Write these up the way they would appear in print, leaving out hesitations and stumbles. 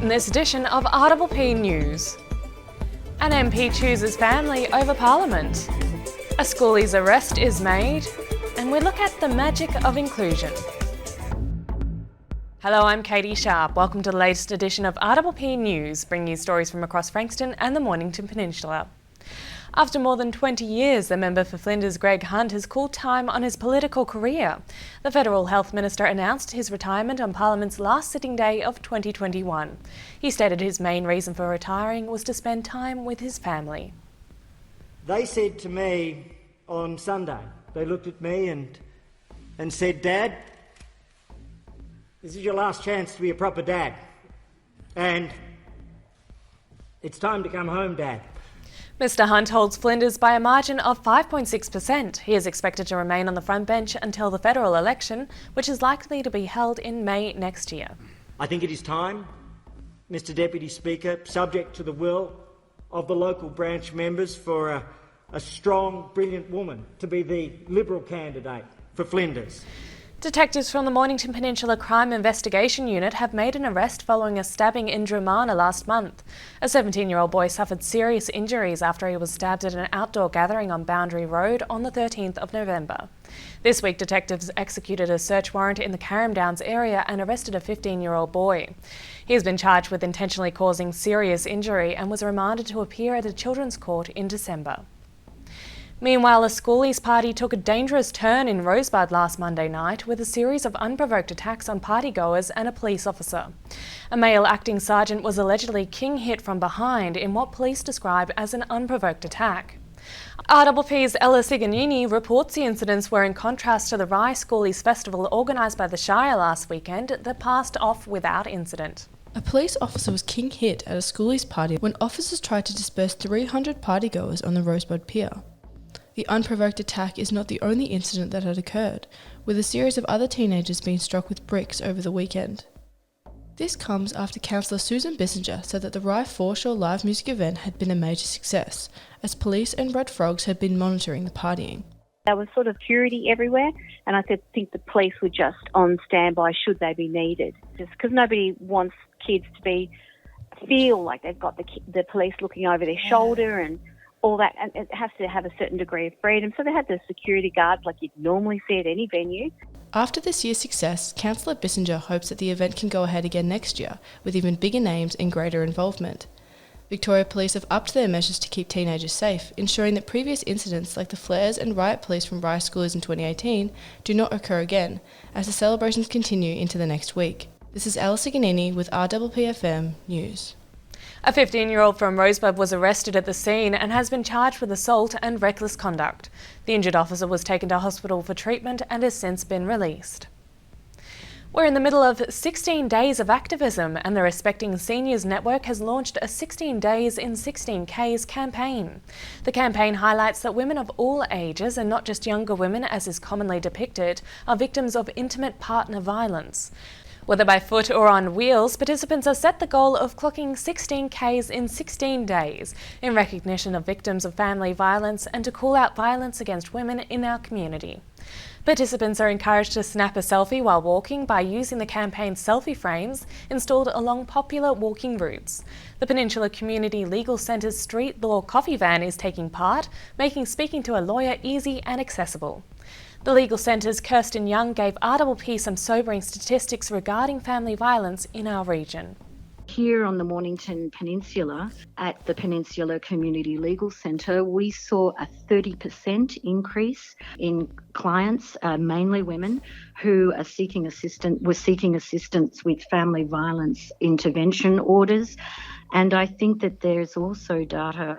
In this edition of RPPV News. An MP chooses family over Parliament. A schoolie's arrest is made, and we look at the magic of inclusion. Hello, I'm Catie Sharp. Welcome to the latest edition of RPPV News, bringing you stories from across Frankston and the Mornington Peninsula. After more than 20 years, the member for Flinders, Greg Hunt, has called time on his political career. The Federal Health Minister announced his retirement on Parliament's last sitting day of 2021. He stated his main reason for retiring was to spend time with his family. They said to me on Sunday, they looked at me and said, "Dad, this is your last chance to be a proper dad. And it's time to come home, Dad." Mr Hunt holds Flinders by a margin of 5.6%. He is expected to remain on the front bench until the federal election, which is likely to be held in May next year. I think it is time, Mr Deputy Speaker, subject to the will of the local branch members, for a strong, brilliant woman to be the Liberal candidate for Flinders. Detectives from the Mornington Peninsula Crime Investigation Unit have made an arrest following a stabbing in Drumana last month. A 17-year-old boy suffered serious injuries after he was stabbed at an outdoor gathering on Boundary Road on the 13th of November. This week, detectives executed a search warrant in the Carrum Downs area and arrested a 15-year-old boy. He has been charged with intentionally causing serious injury and was remanded to appear at a children's court in December. Meanwhile, a schoolies party took a dangerous turn in Rosebud last Monday night with a series of unprovoked attacks on partygoers and a police officer. A male acting sergeant was allegedly king-hit from behind in what police describe as an unprovoked attack. RPPV's Ella Siganini reports the incidents were in contrast to the Rye Schoolies Festival organised by the Shire last weekend that passed off without incident. A police officer was king-hit at a schoolies party when officers tried to disperse 300 partygoers on the Rosebud Pier. The unprovoked attack is not the only incident that had occurred, with a series of other teenagers being struck with bricks over the weekend. This comes after Councillor Susan Bissinger said that the Rye Foreshore live music event had been a major success, as police and Red Frogs had been monitoring the partying. There was sort of security everywhere, and I think the police were just on standby should they be needed. Just because nobody wants kids to feel like they've got the police looking over their shoulder and all that, and it has to have a certain degree of freedom. So they had the security guards like you'd normally see at any venue. After this year's success, Councillor Bissinger hopes that the event can go ahead again next year, with even bigger names and greater involvement. Victoria Police have upped their measures to keep teenagers safe, ensuring that previous incidents like the flares and riot police from Rye Schoolers in 2018 do not occur again, as the celebrations continue into the next week. This is Ella Siganini with RPPFM News. A 15-year-old from Rosebud was arrested at the scene and has been charged with assault and reckless conduct. The injured officer was taken to hospital for treatment and has since been released. We're in the middle of 16 days of activism, and the Respecting Seniors Network has launched a 16 Days in 16 Ks campaign. The campaign highlights that women of all ages, and not just younger women as is commonly depicted, are victims of intimate partner violence. Whether by foot or on wheels, participants have set the goal of clocking 16 Ks in 16 days in recognition of victims of family violence and to call out violence against women in our community. Participants are encouraged to snap a selfie while walking by using the campaign's selfie frames installed along popular walking routes. The Peninsula Community Legal Centre's Street Law Coffee Van is taking part, making speaking to a lawyer easy and accessible. The Legal Centre's Kirsten Young gave RPP some sobering statistics regarding family violence in our region. Here on the Mornington Peninsula, at the Peninsula Community Legal Centre, we saw a 30% increase in clients, mainly women, who are seeking assistance with family violence intervention orders. And I think that there's also data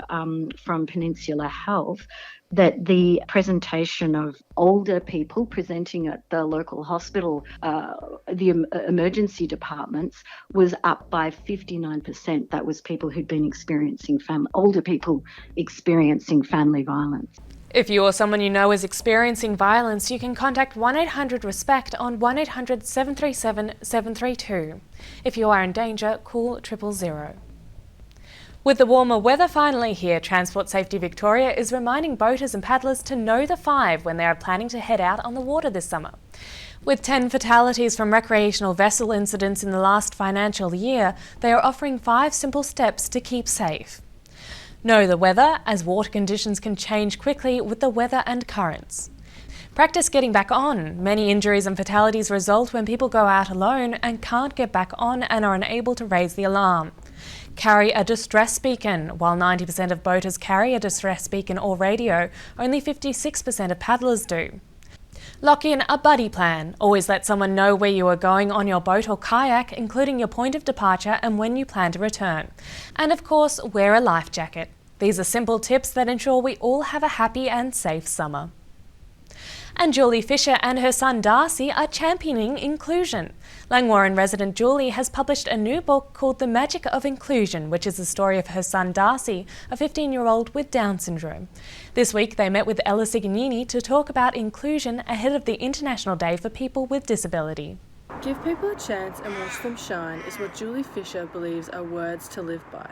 from Peninsula Health that the presentation of older people presenting at the local hospital, the emergency departments, was up by 59%. That was people who'd been experiencing older people experiencing family violence. If you or someone you know is experiencing violence, you can contact 1-800-RESPECT on 1-800-737-732. If you are in danger, call 000. With the warmer weather finally here, Transport Safety Victoria is reminding boaters and paddlers to know the 5 when they are planning to head out on the water this summer. With 10 fatalities from recreational vessel incidents in the last financial year, they are offering 5 simple steps to keep safe. Know the weather, as water conditions can change quickly with the weather and currents. Practice getting back on. Many injuries and fatalities result when people go out alone and can't get back on and are unable to raise the alarm. Carry a distress beacon. While 90% of boaters carry a distress beacon or radio, only 56% of paddlers do. Lock in a buddy plan. Always let someone know where you are going on your boat or kayak, including your point of departure and when you plan to return. And of course, wear a life jacket. These are simple tips that ensure we all have a happy and safe summer. And Julie Fisher and her son Darcy are championing inclusion. Langwarrin resident Julie has published a new book called The Magic of Inclusion, which is the story of her son Darcy, a 15-year-old with Down syndrome. This week they met with Ella Sigonini to talk about inclusion ahead of the International Day for People with Disability. Give people a chance and watch them shine is what Julie Fisher believes are words to live by.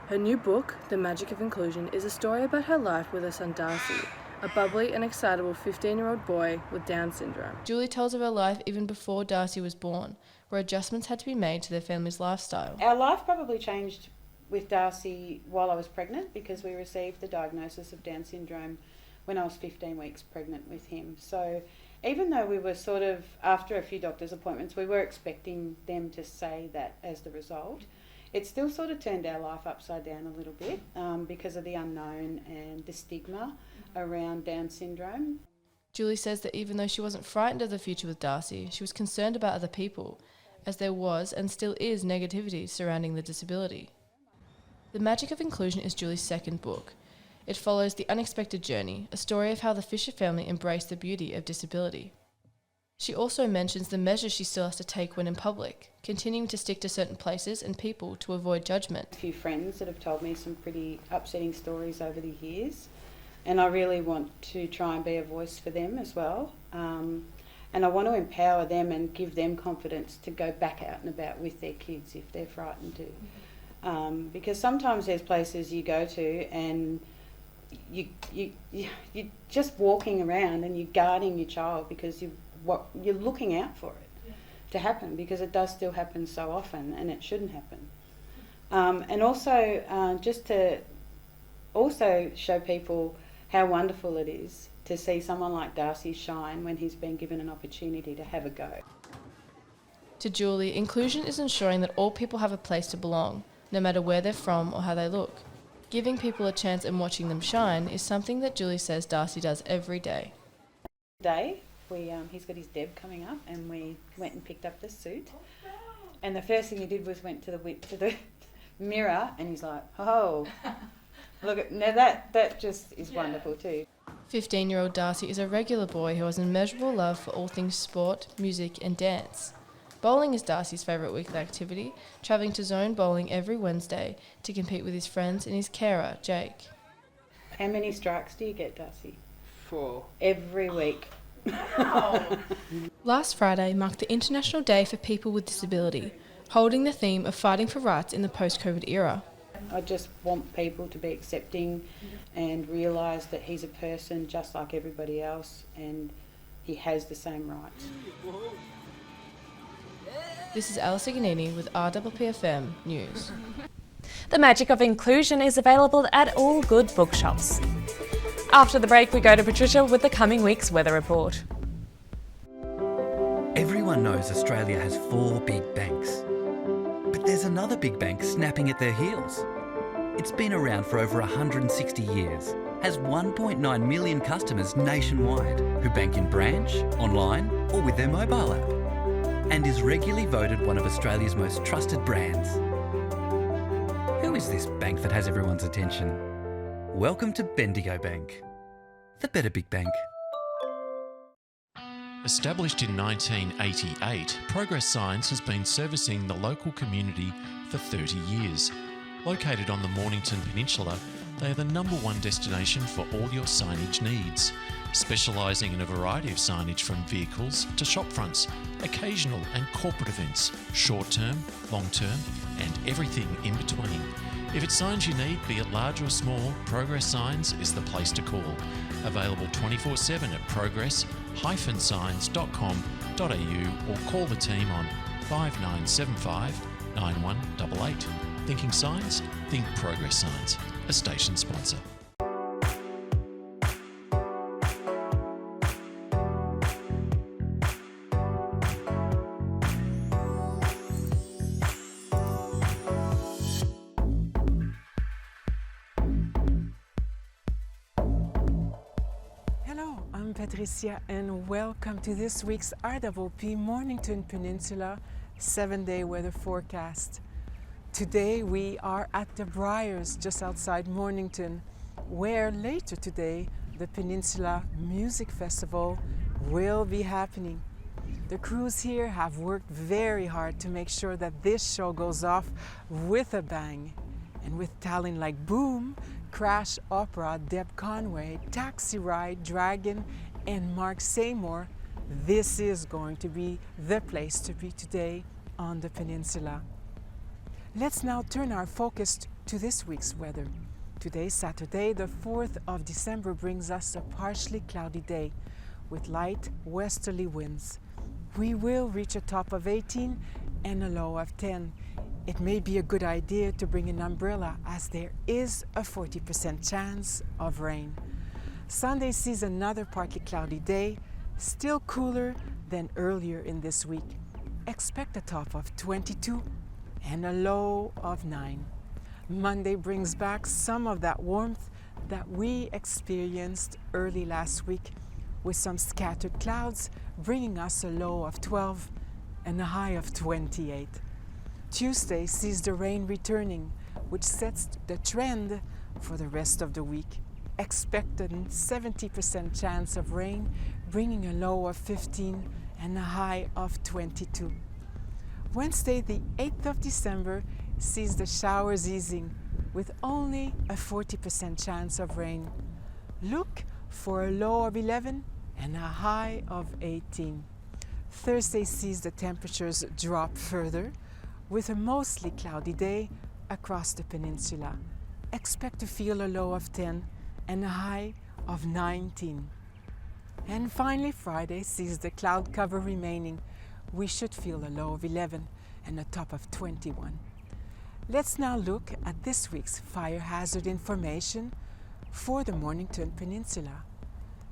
Her new book, The Magic of Inclusion, is a story about her life with her son Darcy, a bubbly and excitable 15-year-old boy with Down syndrome. Julie tells of her life even before Darcy was born, where adjustments had to be made to their family's lifestyle. Our life probably changed with Darcy while I was pregnant, because we received the diagnosis of Down syndrome when I was 15 weeks pregnant with him. So even though we were sort of, after a few doctor's appointments, we were expecting them to say that as the result, it still sort of turned our life upside down a little bit because of the unknown and the stigma around Down syndrome. Julie says that even though she wasn't frightened of the future with Darcy, she was concerned about other people, as there was and still is negativity surrounding the disability. The Magic of Inclusion is Julie's second book. It follows the unexpected journey, a story of how the Fisher family embraced the beauty of disability. She also mentions the measures she still has to take when in public, continuing to stick to certain places and people to avoid judgment. A few friends that have told me some pretty upsetting stories over the years, and I really want to try and be a voice for them as well. And I want to empower them and give them confidence to go back out and about with their kids if they're frightened to. Because sometimes there's places you go to and you're just walking around and you're guarding your child because you're looking out for it to happen, because it does still happen so often and it shouldn't happen. And also just to also show people how wonderful it is to see someone like Darcy shine when he's been given an opportunity to have a go. To Julie, inclusion is ensuring that all people have a place to belong, no matter where they're from or how they look. Giving people a chance and watching them shine is something that Julie says Darcy does every day. Today, he's got his Deb coming up, and we went and picked up the suit. And the first thing he did was went to the mirror, and he's like, "Oh, look at now that just is wonderful too." 15-year-old Darcy is a regular boy who has an immeasurable love for all things sport, music and dance. Bowling is Darcy's favourite weekly activity, travelling to zone bowling every Wednesday to compete with his friends and his carer, Jake. How many strikes do you get, Darcy? 4. Every week. Last Friday marked the International Day for People with Disability, holding the theme of fighting for rights in the post-COVID era. I just want people to be accepting and realise that he's a person just like everybody else and he has the same rights. This is Ella Sigonini with RPPV News. The Magic of Inclusion is available at all good bookshops. After the break, we go to Patricia with the coming week's weather report. Everyone knows Australia has 4 big banks. But there's another big bank snapping at their heels. It's been around for over 160 years, has 1.9 million customers nationwide who bank in branch, online or with their mobile app, and is regularly voted one of Australia's most trusted brands. Who is this bank that has everyone's attention? Welcome to Bendigo Bank, the better big bank. Established in 1988, Progress Signs has been servicing the local community for 30 years. Located on the Mornington Peninsula, they are the #1 destination for all your signage needs, specialising in a variety of signage from vehicles to shop fronts, occasional and corporate events, short-term, long-term and everything in between. If it's signs you need, be it large or small, Progress Signs is the place to call. Available 24/7 at progress-signs.com.au. or call the team on 5975 9188. Thinking Signs? Think Progress Signs, a station sponsor. Hello, I'm Patricia and welcome to this week's RPPV Mornington Peninsula 7-day weather forecast. Today we are at the Briars just outside Mornington, where later today the Peninsula Music Festival will be happening. The crews here have worked very hard to make sure that this show goes off with a bang. And with talent like Boom, Crash Opera, Deb Conway, Taxi Ride, Dragon, and Mark Seymour, this is going to be the place to be today on the peninsula. Let's now turn our focus to this week's weather. Today, Saturday, the 4th of December, brings us a partially cloudy day with light westerly winds. We will reach a top of 18 and a low of 10. It may be a good idea to bring an umbrella as there is a 40% chance of rain. Sunday sees another partly cloudy day, still cooler than earlier in this week. Expect a top of 22 and a low of 9. Monday brings back some of that warmth that we experienced early last week, with some scattered clouds bringing us a low of 12 and a high of 28. Tuesday sees the rain returning, which sets the trend for the rest of the week. Expect a 70% chance of rain, bringing a low of 15 and a high of 22. Wednesday, the 8th of December, sees the showers easing, with only a 40% chance of rain. Look for a low of 11 and a high of 18. Thursday sees the temperatures drop further, with a mostly cloudy day across the peninsula. Expect to feel a low of 10 and a high of 19. And finally, Friday sees the cloud cover remaining. We should feel a low of 11 and a top of 21. Let's now look at this week's fire hazard information for the Mornington Peninsula.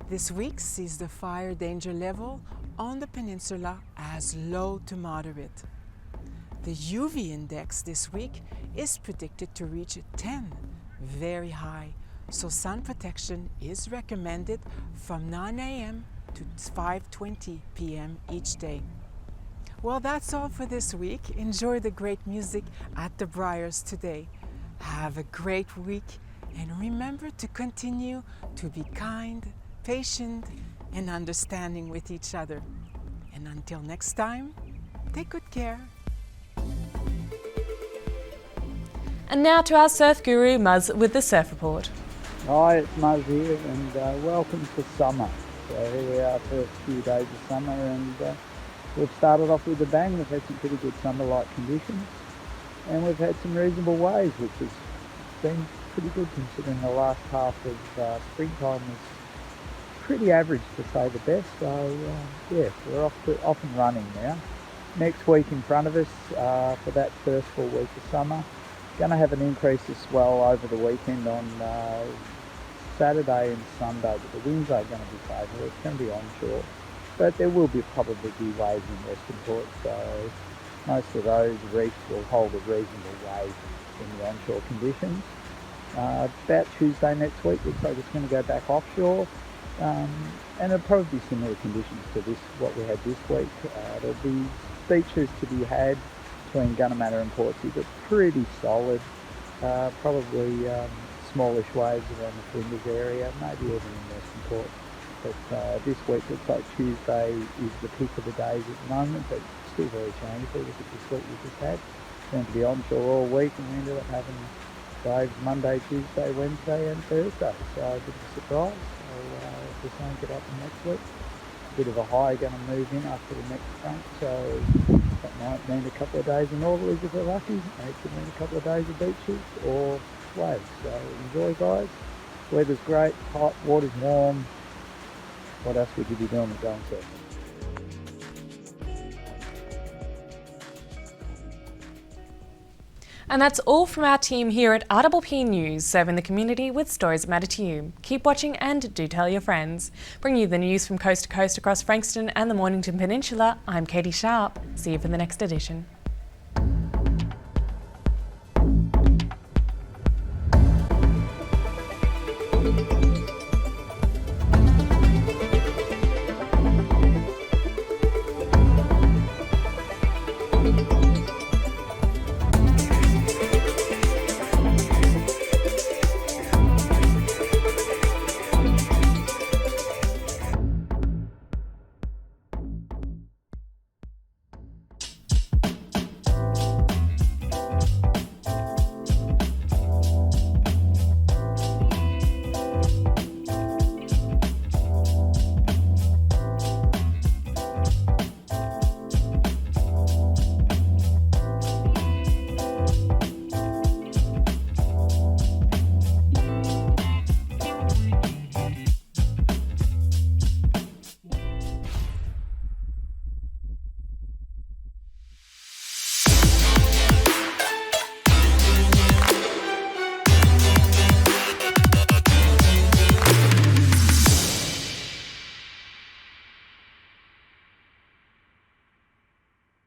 This week sees the fire danger level on the peninsula as low to moderate. The UV index this week is predicted to reach 10, very high, so sun protection is recommended from 9 a.m. to 5:20 p.m. each day. Well, that's all for this week. Enjoy the great music at the Briars today. Have a great week and remember to continue to be kind, patient, and understanding with each other. And until next time, take good care. And now to our surf guru, Muzz, with the Surf Report. Hi, it's Muzz here, and welcome to summer. So here we are, first few days of summer, and we've started off with a bang. We've had some pretty good summer-like conditions, and we've had some reasonable waves, which has been pretty good considering the last half of springtime was pretty average, to say the best. So yeah, we're off and running now. Next week in front of us for that first full week of summer. Going to have an increase of swell over the weekend on Saturday and Sunday, but the winds are going to be favourable. It's going to be onshore, but there will probably be waves in Western Port, so most of those reefs will hold a reasonable wave in the onshore conditions. About Tuesday next week, looks like it's going to go back offshore, and it'll probably be similar conditions to what we had this week. There'll be beaches to be had between Gunnamatta and Portsea, but pretty solid. Probably smallish waves around the Flinders area, maybe even in Western Port. But this week looks like Tuesday is the peak of the days at the moment, but still very changeable. Look at this week we just had. It's going to be onshore all week, and we ended up having waves Monday, Tuesday, Wednesday and Thursday. So a bit of a surprise. So if we don't get up next week, a bit of a high going to move in after the next front. So that might mean a couple of days of northerlies if we're lucky. It could mean a couple of days of beaches or waves. So enjoy, guys. Weather's great, hot, water's warm. What else would you be doing but going surfing? And that's all from our team here at RPPV News, serving the community with stories that matter to you. Keep watching and do tell your friends. Bring you the news from coast to coast across Frankston and the Mornington Peninsula, I'm Catie Sharp. See you for the next edition.